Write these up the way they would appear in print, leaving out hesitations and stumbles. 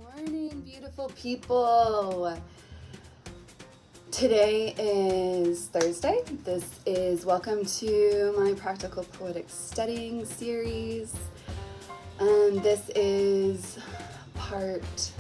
Morning, beautiful people. Today is Thursday. This is welcome to my Practical Poetic studying series. And this is part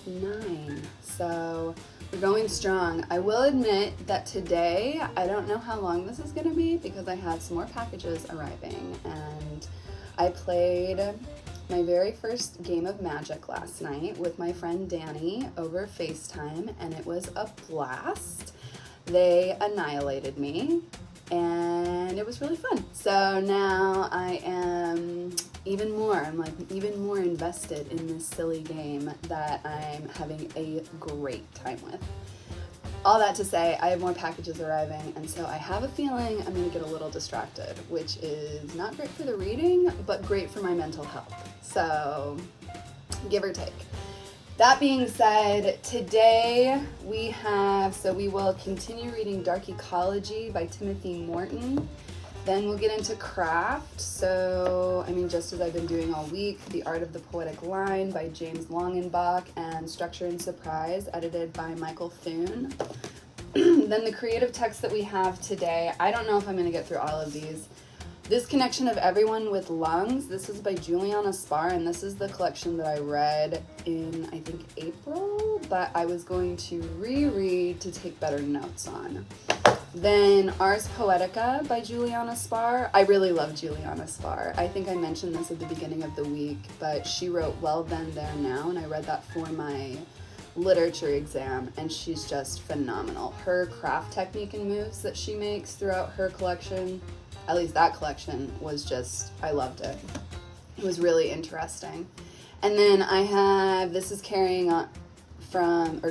9. So we're going strong. I will admit that today, I don't know how long this is going to be because I have some more packages arriving. And I played my very first game of Magic last night with my friend Danny over FaceTime, and it was a blast. They annihilated me, and it was really fun. So now I am even more invested in this silly game that I'm having a great time with. All that to say, I have more packages arriving, and so I have a feeling I'm going to get a little distracted, which is not great for the reading, but great for my mental health. So, give or take. That being said, today we will continue reading Dark Ecology by Timothy Morton. Then we'll get into craft. So, just as I've been doing all week, The Art of the Poetic Line by James Longenbach and Structure and Surprise, edited by Michael Thune. Then the creative text that we have today, I don't know if I'm going to get through all of these. This Connection of Everyone with Lungs, this is by Juliana Spahr, and this is the collection that I read in, I think, April, but I was going to reread to take better notes on. Then Ars Poetica by Juliana Spahr. I really love Juliana Spahr. I think I mentioned this at the beginning of the week, but she wrote Well Then, There, Now, and I read that for my literature exam, and she's just phenomenal. Her craft technique and moves that she makes throughout her collection, at least that collection, was just, I loved it. It was really interesting. And then I have, this is carrying from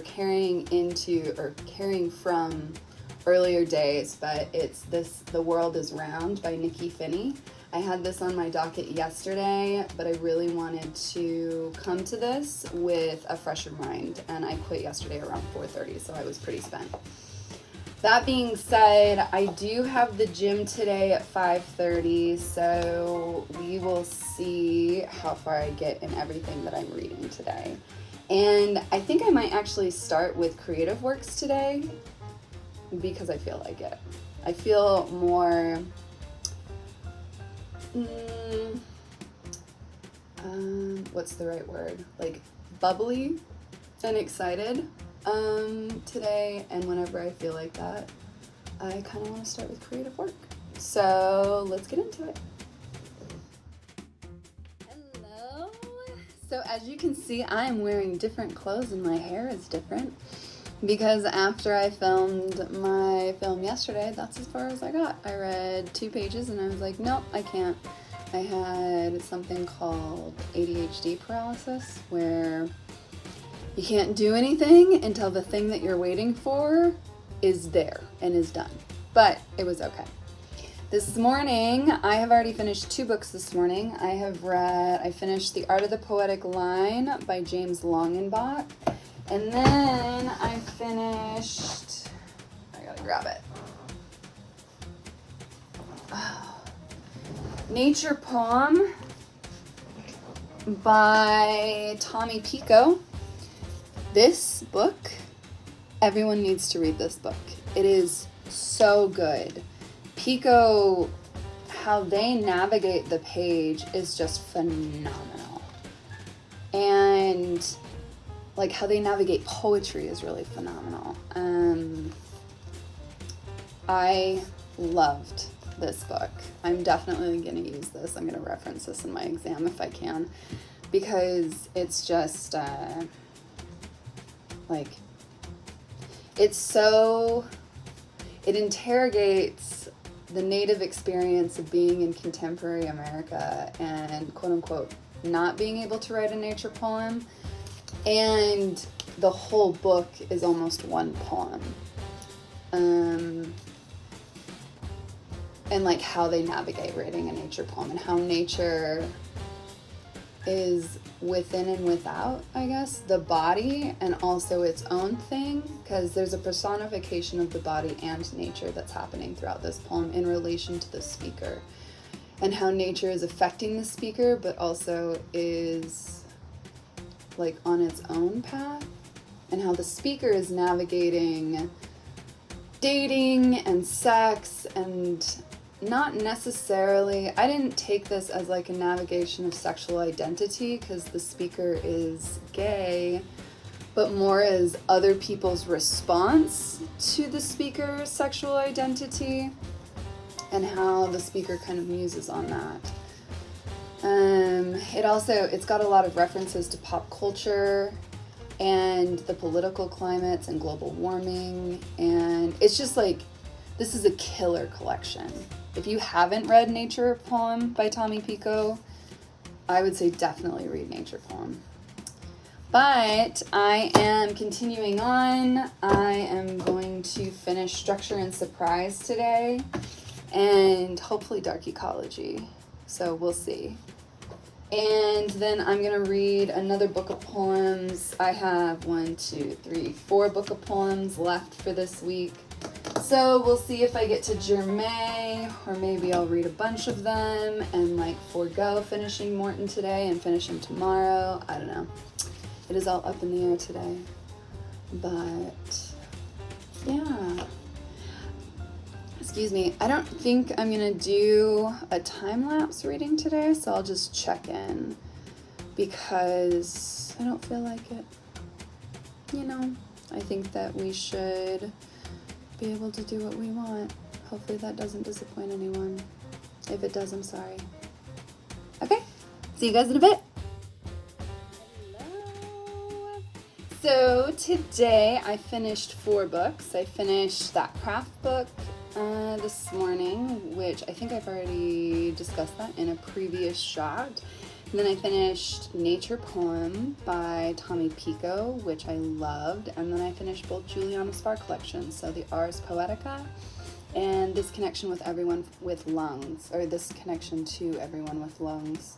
earlier days, but it's this, The World is Round by Nikki Finney. I had this on my docket yesterday, but I really wanted to come to this with a fresher mind, and I quit yesterday around 4:30, so I was pretty spent. That being said, I do have the gym today at 5:30, so we will see how far I get in everything that I'm reading today. And I think I might actually start with creative works today because I feel like it. I feel more, what's the right word? Like bubbly and excited today, and whenever I feel like that, I kind of want to start with creative work. So let's get into it. Hello. So as you can see, I am wearing different clothes and my hair is different because after I filmed my film yesterday, that's as far as I got. I read 2 pages and I was like, nope, I can't. I had something called ADHD paralysis, where you can't do anything until the thing that you're waiting for is there and is done. But it was okay. This morning, I have already finished 2 books this morning. I finished The Art of the Poetic Line by James Longenbach. And then I finished, I gotta grab it. Nature Poem by Tommy Pico. This book, everyone needs to read this book. It is so good. Pico, how they navigate the page is just phenomenal. And like how they navigate poetry is really phenomenal. I loved this book. I'm definitely going to use this. I'm going to reference this in my exam if I can, because it's just it interrogates the native experience of being in contemporary America and quote unquote not being able to write a nature poem. And the whole book is almost one poem. And like how they navigate writing a nature poem and how nature is within and without, I guess, the body and also its own thing, because there's a personification of the body and nature that's happening throughout this poem in relation to the speaker, and how nature is affecting the speaker but also is like on its own path, and how the speaker is navigating dating and sex, and not necessarily, I didn't take this as like a navigation of sexual identity because the speaker is gay, but more as other people's response to the speaker's sexual identity and how the speaker kind of muses on that. It's got a lot of references to pop culture and the political climates and global warming, and it's just like, this is a killer collection. If you haven't read Nature Poem by Tommy Pico, I would say definitely read Nature Poem. But I am continuing on. I am going to finish Structure and Surprise today, and hopefully Dark Ecology. So we'll see. And then I'm going to read another book of poems. I have 4 book of poems left for this week. So we'll see if I get to Germain, or maybe I'll read a bunch of them and like forego finishing Morton today and finish him tomorrow. I don't know. It is all up in the air today. But yeah. Excuse me. I don't think I'm going to do a time-lapse reading today, so I'll just check in because I don't feel like it. You know, I think that we should be able to do what we want. Hopefully that doesn't disappoint anyone. If it does, I'm sorry. Okay, see you guys in a bit. Hello. So today I finished 4 books. I finished that craft book this morning, which I think I've already discussed that in a previous shot. And then I finished Nature Poem by Tommy Pico, which I loved. And then I finished both Juliana Spahr collections, so the Ars Poetica and This Connection with Everyone with Lungs, or This Connection to Everyone with Lungs.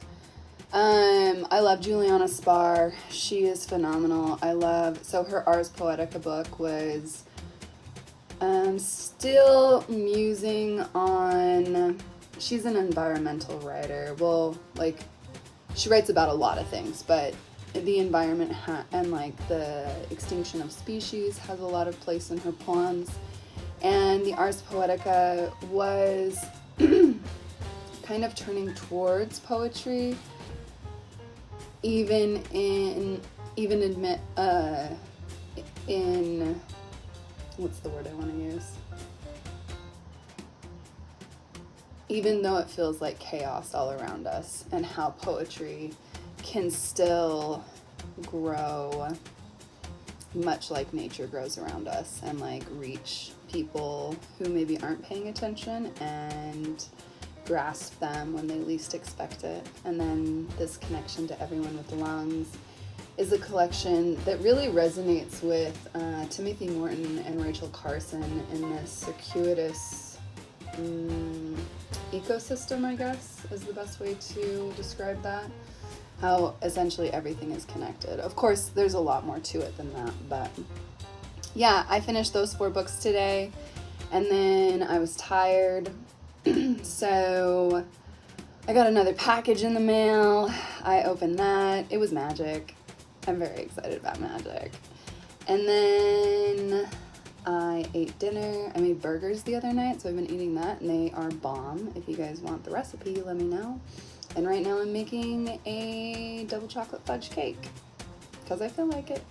I love Juliana Spahr. She is phenomenal. So her Ars Poetica book was still musing on, she's an environmental writer. Well, like, she writes about a lot of things, but the environment and like the extinction of species has a lot of place in her poems. And the Ars Poetica was kind of turning towards poetry, in what's the word I want to use? Even though it feels like chaos all around us, and how poetry can still grow much like nature grows around us, and like reach people who maybe aren't paying attention and grasp them when they least expect it. And then This Connection to Everyone with Lungs is a collection that really resonates with Timothy Morton and Rachel Carson in this circuitous ecosystem, I guess, is the best way to describe that. How essentially everything is connected. Of course, there's a lot more to it than that, but yeah, I finished those 4 books today, and then I was tired, so I got another package in the mail. I opened that. It was magic. I'm very excited about magic. And then I ate dinner. I made burgers the other night, so I've been eating that, and they are bomb. If you guys want the recipe, let me know. And right now I'm making a double chocolate fudge cake because I feel like it.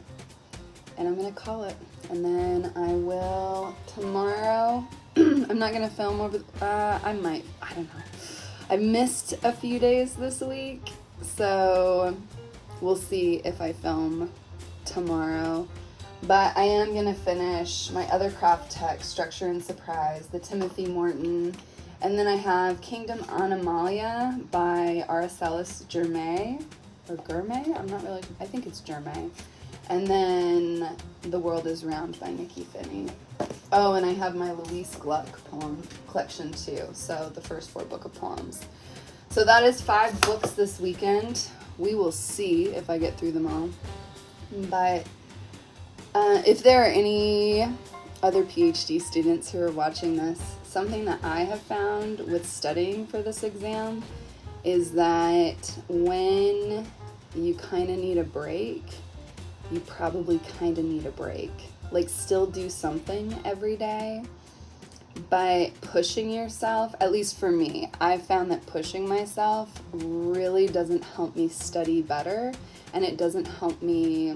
And I'm going to call it. And then I will tomorrow. I'm not going to film over, I might, I don't know. I missed a few days this week, so we'll see if I film tomorrow. But I am going to finish my other craft text, Structure and Surprise, the Timothy Morton. And then I have Kingdom Animalia by Araceli Germain, or Germain? I'm not really, I think it's Germain. And then The World is Round by Nikki Finney. Oh, and I have my Louise Gluck poem collection too, so the first 4 book of poems. So that is 5 books this weekend. We will see if I get through them all. But if there are any other PhD students who are watching this, something that I have found with studying for this exam is that when you kind of need a break, you probably kind of need a break. Like, still do something every day, but pushing yourself, at least for me, I've found that pushing myself really doesn't help me study better, and it doesn't help me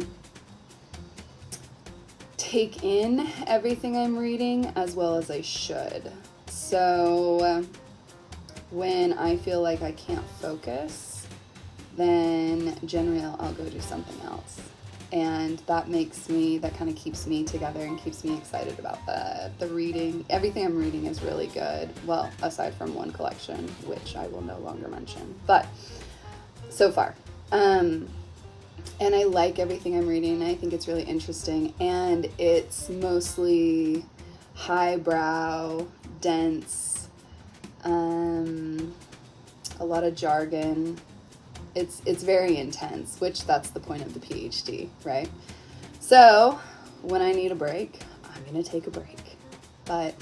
take in everything I'm reading as well as I should. So when I feel like I can't focus, then generally I'll go do something else. And that kind of keeps me together and keeps me excited about the reading. Everything I'm reading is really good. Well, aside from one collection, which I will no longer mention. But so far. And I like everything I'm reading. I think it's really interesting. And it's mostly highbrow, dense, a lot of jargon. It's very intense, which that's the point of the PhD, right? So when I need a break, I'm going to take a break. But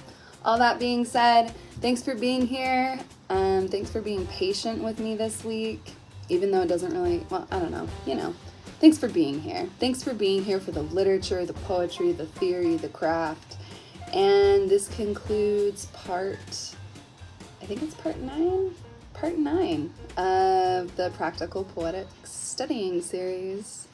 all that being said, thanks for being here. Thanks for being patient with me this week, even though it doesn't really, well, I don't know, thanks for being here. Thanks for being here for the literature, the poetry, the theory, the craft. And this concludes part 9 of the Practical Poetics studying series.